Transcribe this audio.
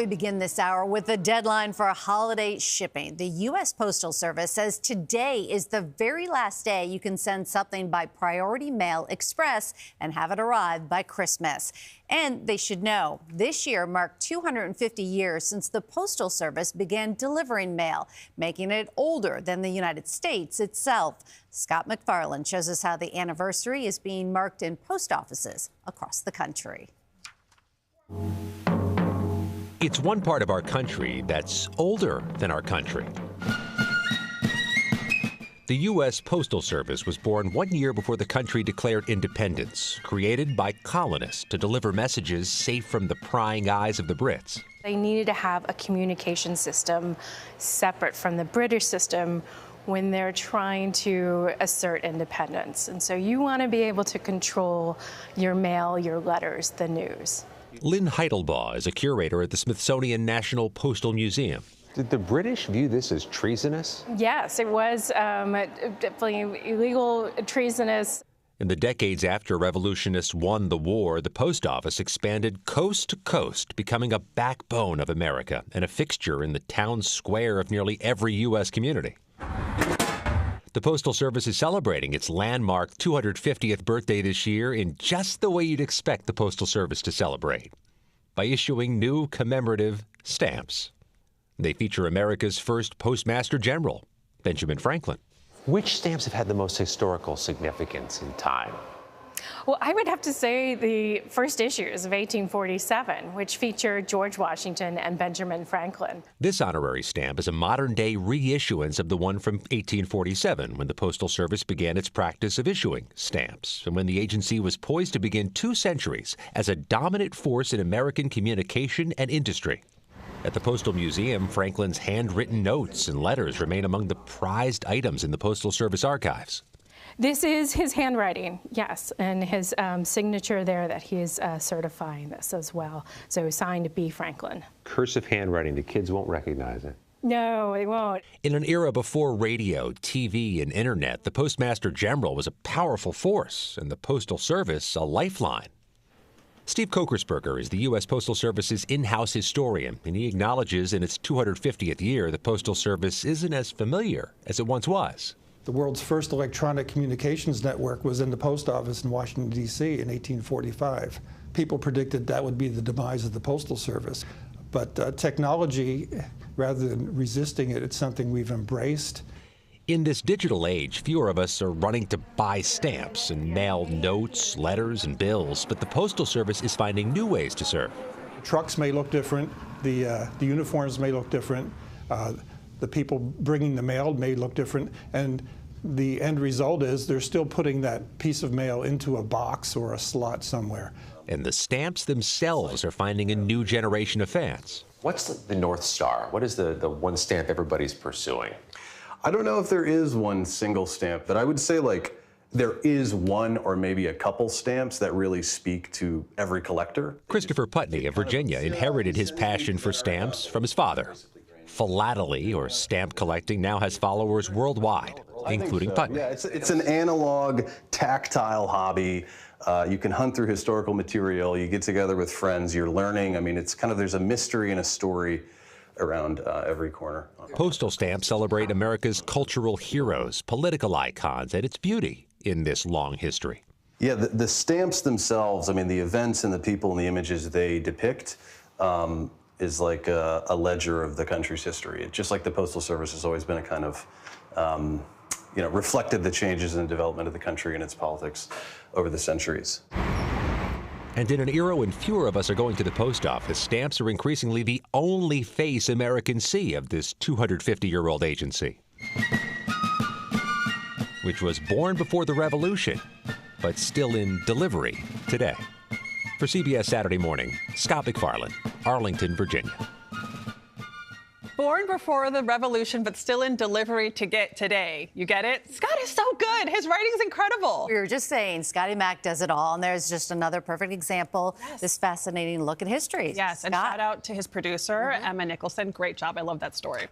We begin this hour with the deadline for holiday shipping. The U.S. Postal Service says today is the very last day you can send something by Priority Mail Express and have it arrive by Christmas. And they should know, this year marked 250 years since the Postal Service began delivering mail, making it older than the United States itself. Scott McFarland shows us how the anniversary is being marked in post offices across the country. It's one part of our country that's older than our country. The U.S. Postal Service was born 1 year before the country declared independence, created by colonists to deliver messages safe from the prying eyes of the Brits. They needed to have a communication system separate from the British system when they're trying to assert independence. And so you want to be able to control your mail, your letters, the news. Lynn Heidelbaugh is a curator at the Smithsonian National Postal Museum. Did the British view this as treasonous? Yes, it was definitely illegal, treasonous. In the decades after revolutionists won the war, the post office expanded coast to coast, becoming a backbone of America and a fixture in the town square of nearly every U.S. community. The Postal Service is celebrating its landmark 250th birthday this year in just the way you'd expect the Postal Service to celebrate, by issuing new commemorative stamps. They feature America's first Postmaster General, Benjamin Franklin. Which stamps have had the most historical significance in time? Well, I would have to say the first issues of 1847, which featured George Washington and Benjamin Franklin. This honorary stamp is a modern-day reissuance of the one from 1847, when the Postal Service began its practice of issuing stamps, and when the agency was poised to begin 2 centuries as a dominant force in American communication and industry. At the Postal Museum, Franklin's handwritten notes and letters remain among the prized items in the Postal Service archives. This is his handwriting, yes, and his signature there that he is certifying this as well. So signed B. Franklin. Cursive handwriting, the kids won't recognize it. No, they won't. In an era before radio, TV, and internet, the Postmaster General was a powerful force, and the Postal Service a lifeline. Steve Kokersberger is the U.S. Postal Service's in-house historian, and he acknowledges in its 250th year the Postal Service isn't as familiar as it once was. The world's first electronic communications network was in the post office in Washington, D.C. in 1845. People predicted that would be the demise of the Postal Service. But technology, rather than resisting it, it's something we've embraced. In this digital age, fewer of us are running to buy stamps and mail notes, letters, and bills, but the Postal Service is finding new ways to serve. Trucks may look different, the uniforms may look different, the people bringing the mail may look different, and the end result is they're still putting that piece of mail into a box or a slot somewhere. And the stamps themselves are finding a new generation of fans. What's the North Star? What is the one stamp everybody's pursuing? I don't know if there is one single stamp, but I would say there is one or maybe a couple stamps that really speak to every collector. Christopher Putney of Virginia inherited his passion for stamps from his father. Philately, or stamp collecting, now has followers worldwide, including Putney. Yeah, it's an analog, tactile hobby. You can hunt through historical material. You get together with friends. You're learning. I mean, it's kind of, there's a mystery and a story around every corner. Postal stamps celebrate America's cultural heroes, political icons, and its beauty in this long history. Yeah, the stamps themselves, I mean, the events and the people and the images they depict is like a ledger of the country's history. Just like the Postal Service has always been a kind of, reflected the changes and development of the country and its politics over the centuries. And in an era when fewer of us are going to the post office, stamps are increasingly the only face Americans see of this 250-year-old agency, which was born before the Revolution, but still in delivery today. For CBS Saturday Morning, Scott McFarland, Arlington, Virginia. Born before the revolution, but still in delivery to get today. You get it? Scott is so good. His writing's incredible. We were just saying, Scotty Mac does it all, and there's just another perfect example. Yes. This fascinating look at history. Yes, Scott. And shout out to his producer, Emma Nicholson. Great job. I love that story.